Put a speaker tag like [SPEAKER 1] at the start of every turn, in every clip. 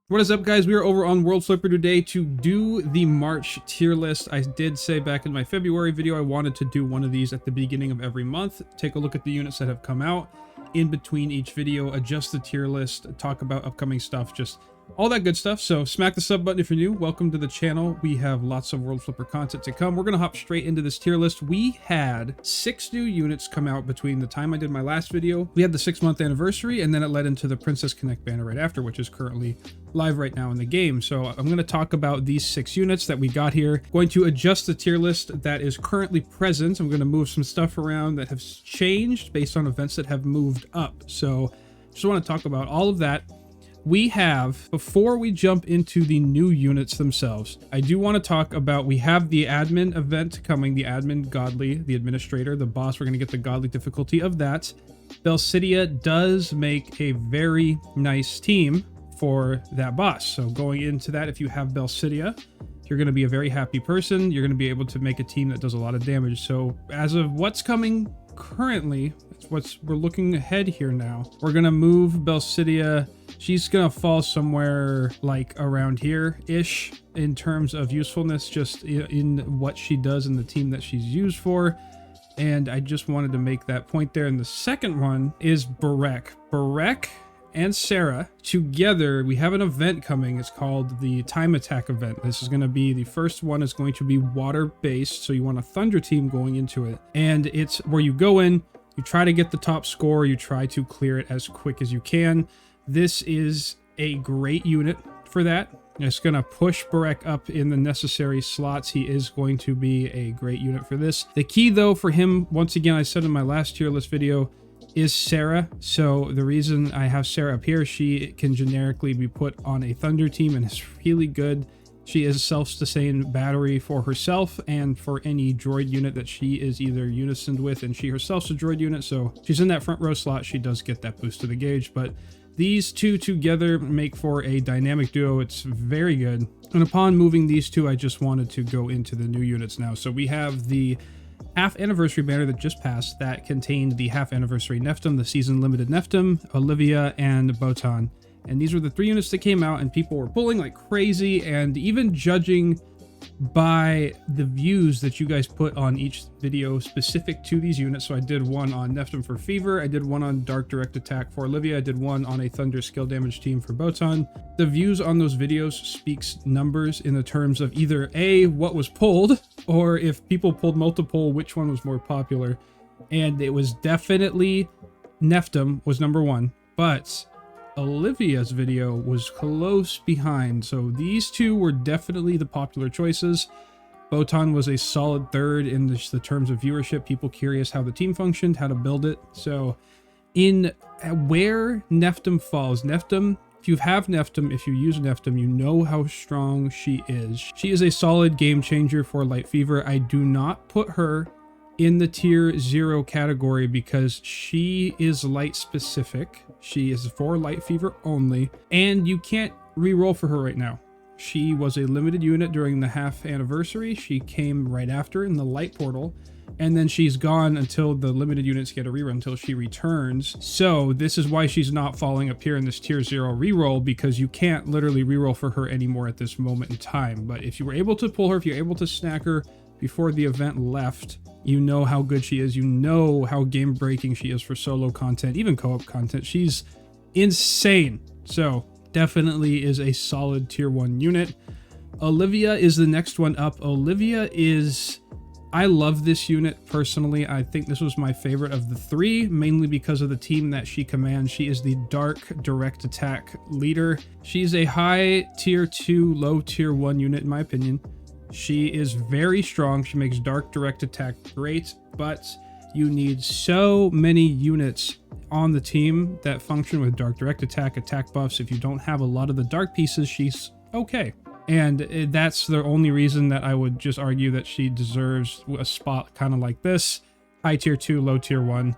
[SPEAKER 1] What is up, guys? We are over on World Flipper today to do the March tier list. I did say back in my February video I wanted to do one of these at the beginning of every month. Take a look at the units that have come out in between each video, adjust the tier list, talk about upcoming stuff, just all that good stuff. So smack the sub button if you're new. Welcome to the channel. We have lots of World Flipper content to come. We're going to hop straight into this tier list. We had 6 new units come out between the time I did my last video. We had the 6-month anniversary, and then it led into the Princess Connect banner right after, which is currently live right now in the game. So I'm going to talk about these 6 units that we got here. Going to adjust the tier list that is currently present. I'm going to move some stuff around that has changed based on events that have moved up. So just want to talk about all of that. We have, before we jump into the new units themselves, I do want to talk about, we have the admin event coming, the admin godly, the administrator, the boss. We're going to get the godly difficulty of that. Belcidia does make a very nice team for that boss. So going into that, if you have Belcidia, you're going to be a very happy person. You're going to be able to make a team that does a lot of damage. So as of what's coming currently, we're looking ahead here now. We're going to move Belcidia. She's going to fall somewhere like around here-ish in terms of usefulness, just in what she does in the team that she's used for. And I just wanted to make that point there. And the second one is Barek. Barek and Sarah together, we have an event coming. It's called the Time Attack event. This is going to be, the first one is going to be water based. So you want a thunder team going into it. And it's where you go in, you try to get the top score, you try to clear it as quick as you can. This is a great unit for that. It's going to push Barek up in the necessary slots. He is going to be a great unit for this. The key, though, for him, once again, I said in my last tier list video, is Sarah. So the reason I have Sarah up here, she can generically be put on a Thunder team and is really good. She is a self-sustained battery for herself and for any droid unit that she is either unisoned with, and she herself's a droid unit, so she's in that front row slot. She does get that boost to the gauge, but these two together make for a dynamic duo. It's very good. And upon moving these two, I just wanted to go into the new units now. So we have the half anniversary banner that just passed that contained the half anniversary Neftum, the season limited Neftum, Olivia, and Botan. And these were the 3 units that came out, and people were pulling like crazy, and even judging by the views that you guys put on each video specific to these units. So I did one on Neftum for Fever, I did one on Dark Direct Attack for Olivia, I did one on a Thunder Skill Damage team for Botan. The views on those videos speaks numbers in the terms of either A, what was pulled, or if people pulled multiple, which one was more popular. And it was definitely Neftum was number 1, but Olivia's video was close behind. So these two were definitely the popular choices. Botan was a solid third in the terms of viewership, people curious how the team functioned, how to build it. So in where Neftum falls, Neftum, if you have Neftum, if you use Neftum, you know how strong she is. She is a solid game changer for Light Fever. I do not put her in the tier 0 category because she is light specific. She is for Light Fever only, and you can't reroll for her right now. She was a limited unit during the half anniversary. She came right after in the light portal, and then she's gone until the limited units get a rerun until she returns. So this is why she's not falling up here in this tier 0 reroll, because you can't literally reroll for her anymore at this moment in time. But if you were able to pull her, if you're able to snack her before the event left, you know how good she is. You know how game-breaking she is for solo content, even co-op content. She's insane. So definitely is a solid tier 1 unit. Olivia is the next one up. Olivia is, I love this unit personally. I think this was my favorite of the 3, mainly because of the team that she commands. She is the Dark Direct Attack leader. She's a high tier 2, low tier 1 unit in my opinion. She is very strong. She makes Dark Direct Attack great, but you need so many units on the team that function with Dark Direct Attack, attack buffs. If you don't have a lot of the dark pieces, she's okay. And that's the only reason that I would just argue that she deserves a spot kind of like this. High tier 2, low tier 1.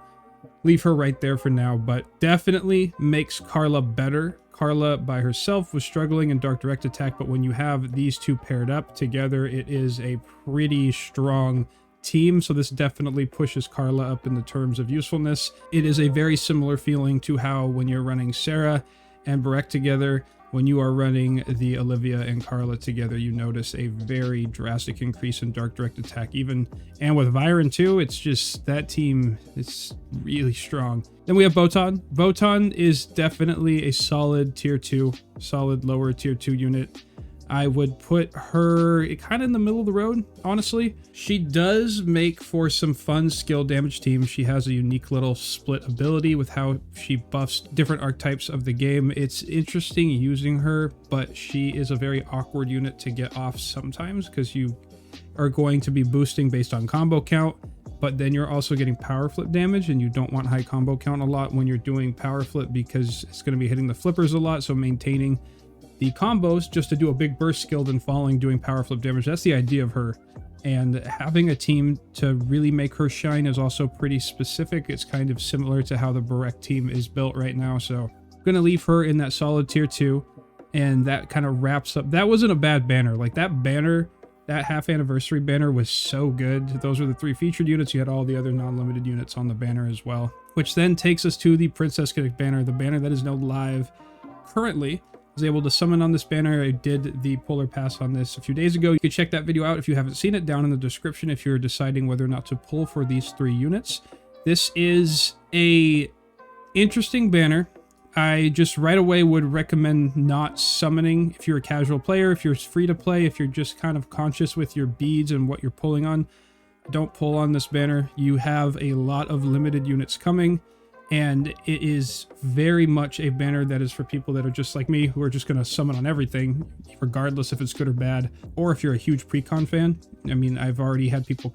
[SPEAKER 1] Leave her right there for now, but definitely makes Carla better. Carla by herself was struggling in Dark Direct Attack, but when you have these two paired up together, it is a pretty strong team. So this definitely pushes Carla up in the terms of usefulness. It is a very similar feeling to how when you're running Sarah and Barek together, when you are running the Olivia and Carla together, you notice a very drastic increase in dark direct attack. And with Viren too, it's just that team is really strong. Then we have Botan. Botan is definitely a solid tier 2, solid lower tier 2 unit. I would put her kind of in the middle of the road, honestly. She does make for some fun skill damage teams. She has a unique little split ability with how she buffs different archetypes of the game. It's interesting using her, but she is a very awkward unit to get off sometimes because you are going to be boosting based on combo count, but then you're also getting power flip damage, and you don't want high combo count a lot when you're doing power flip because it's going to be hitting the flippers a lot, so maintaining the combos just to do a big burst skill then following doing power flip damage. That's the idea of her. And having a team to really make her shine is also pretty specific. It's kind of similar to how the Barek team is built right now. So I'm going to leave her in that solid tier 2. And that kind of wraps up. That wasn't a bad banner. Like that banner, that half anniversary banner was so good. Those were the 3 featured units. You had all the other non-limited units on the banner as well. Which then takes us to the Princess Connect banner. The banner that is now live currently. Was able to summon on this banner. I did the polar pass on this a few days ago. You can check that video out if you haven't seen it, down in the description if you're deciding whether or not to pull for these 3 units. This is a interesting banner. I just right away would recommend not summoning if you're a casual player. If you're free to play, if you're just kind of conscious with your beads and what you're pulling on, don't pull on this banner. You have a lot of limited units coming, and it is very much a banner that is for people that are just like me, who are just going to summon on everything, regardless if it's good or bad, or if you're a huge precon fan. I mean, I've already had people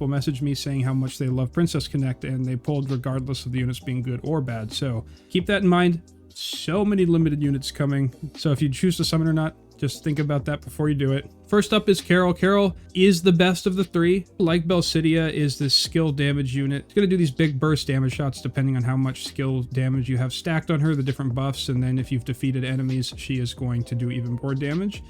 [SPEAKER 1] message me saying how much they love Princess Connect, and they pulled regardless of the units being good or bad. So keep that in mind. So many limited units coming. So if you choose to summon or not, just think about that before you do it. First up is Carol. Carol is the best of the 3. Like Belcidia, is this skill damage unit. It's going to do these big burst damage shots depending on how much skill damage you have stacked on her, the different buffs, and then if you've defeated enemies, she is going to do even more damage.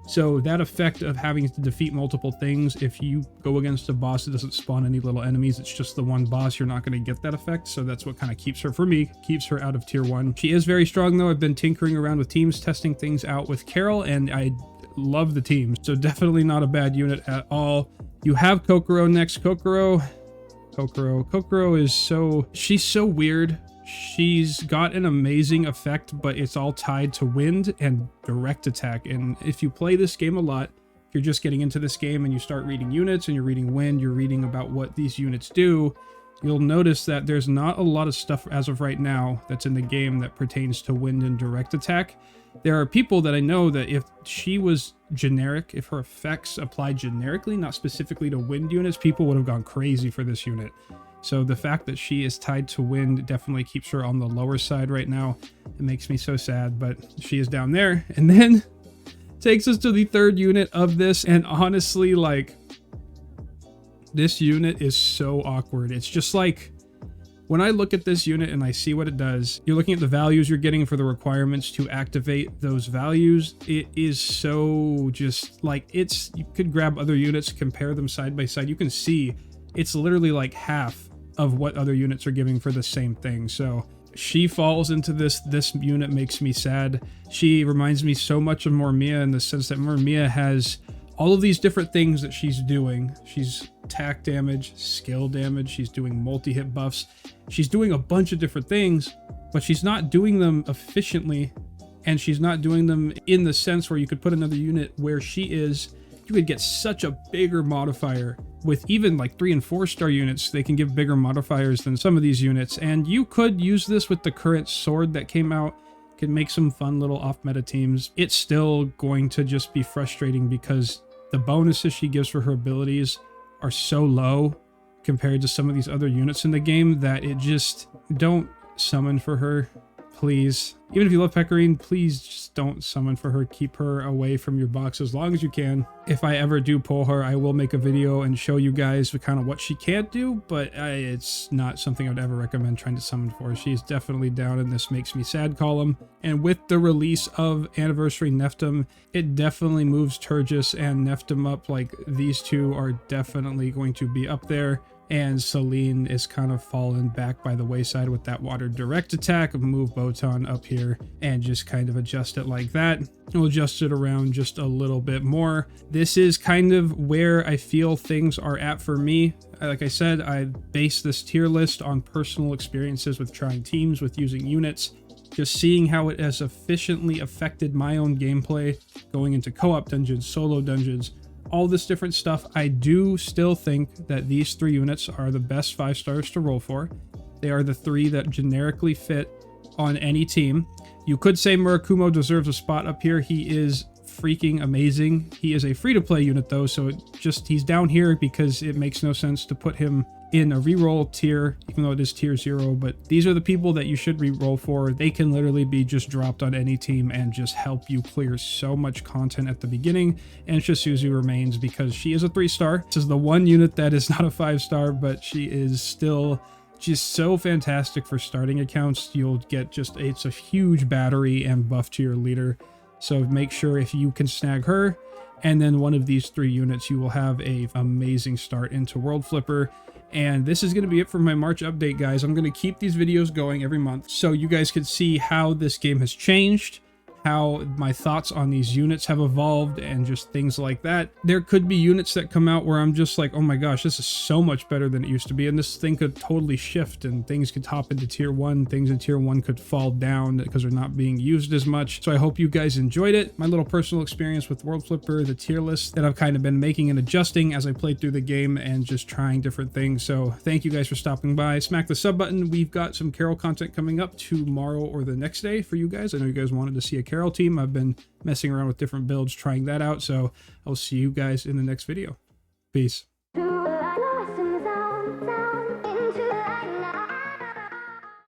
[SPEAKER 1] So that effect of having to defeat multiple things, if you go against a boss that doesn't spawn any little enemies, it's just the one boss, you're not going to get that effect. So that's what kind of keeps her, for me, keeps her out of tier 1. She is very strong though. I've been tinkering around with teams, testing things out with Carol, and I love the team. So definitely not a bad unit at all. You have Kokoro next. Kokoro is she's so weird. She's got an amazing effect, but it's all tied to wind and direct attack. And if you play this game a lot, if you're just getting into this game and you start reading units and you're reading wind, you're reading about what these units do, you'll notice that there's not a lot of stuff as of right now that's in the game that pertains to wind and direct attack. There are people that I know that if she was generic, if her effects applied generically, not specifically to wind units, people would have gone crazy for this unit. So the fact that she is tied to wind definitely keeps her on the lower side right now. It makes me so sad, but she is down there. And then takes us to the 3rd unit of this. And honestly, like, this unit is so awkward. It's just like, when I look at this unit and I see what it does, you're looking at the values you're getting for the requirements to activate those values. It is so just like, you could grab other units, compare them side by side. You can see it's literally like half of what other units are giving for the same thing. So she falls into this unit makes me sad. She reminds me so much of Mormia in the sense that Mormia has all of these different things that she's doing. She's attack damage, skill damage, she's doing multi-hit buffs. She's doing a bunch of different things, but she's not doing them efficiently, and she's not doing them in the sense where you could put another unit where she is. You could get such a bigger modifier with even like 3 and 4 star units. They can give bigger modifiers than some of these units. And you could use this with the current sword that came out. Could make some fun little off meta teams. It's still going to just be frustrating because the bonuses she gives for her abilities are so low compared to some of these other units in the game that it just, don't summon for her. Please. Even if you love Pecorine, please just don't summon for her. Keep her away from your box as long as you can. If I ever do pull her, I will make a video and show you guys kind of what she can't do, but it's not something I'd ever recommend trying to summon for. She's definitely down in this makes me sad column. And with the release of Anniversary Neftum, it definitely moves Turgis and Neftum up. Like, these two are definitely going to be up there and Celine is kind of fallen back by the wayside with that water direct attack. Move Botan up here and just kind of adjust it like that. We'll adjust it around just a little bit more. This is kind of where I feel things are at for me. Like I said, I base this tier list on personal experiences with trying teams, with using units, just seeing how it has efficiently affected my own gameplay, going into co-op dungeons, solo dungeons, all this different stuff. I do still think that these 3 units are the best 5 stars to roll for. They are the 3 that generically fit on any team. You could say Murakumo deserves a spot up here. He is freaking amazing. He is a free-to-play unit though, so he's down here because it makes no sense to put him in a reroll tier, even though it is tier 0, but these are the people that you should reroll for. They can literally be just dropped on any team and just help you clear so much content at the beginning. And Shisuzu remains because she is a 3-star. This is the one unit that is not a 5-star, but she is still just so fantastic for starting accounts. You'll get it's a huge battery and buff to your leader. So make sure if you can snag her and then one of these 3 units, you will have a amazing start into World Flipper. And this is going to be it for my March update, guys. I'm going to keep these videos going every month so you guys can see how this game has changed, how my thoughts on these units have evolved, and just things like that. There could be units that come out where I'm just like, oh my gosh, this is so much better than it used to be, and this thing could totally shift and things could hop into tier 1, things in tier 1 could fall down because they're not being used as much. So I hope you guys enjoyed it. My little personal experience with World Flipper, the tier list that I've kind of been making and adjusting as I played through the game and just trying different things. So thank you guys for stopping by. Smack the sub button. We've got some Carol content coming up tomorrow or the next day for you guys. I know you guys wanted to see a Carol team. I've been messing around with different builds, trying that out. So I'll see you guys in the next video. Peace.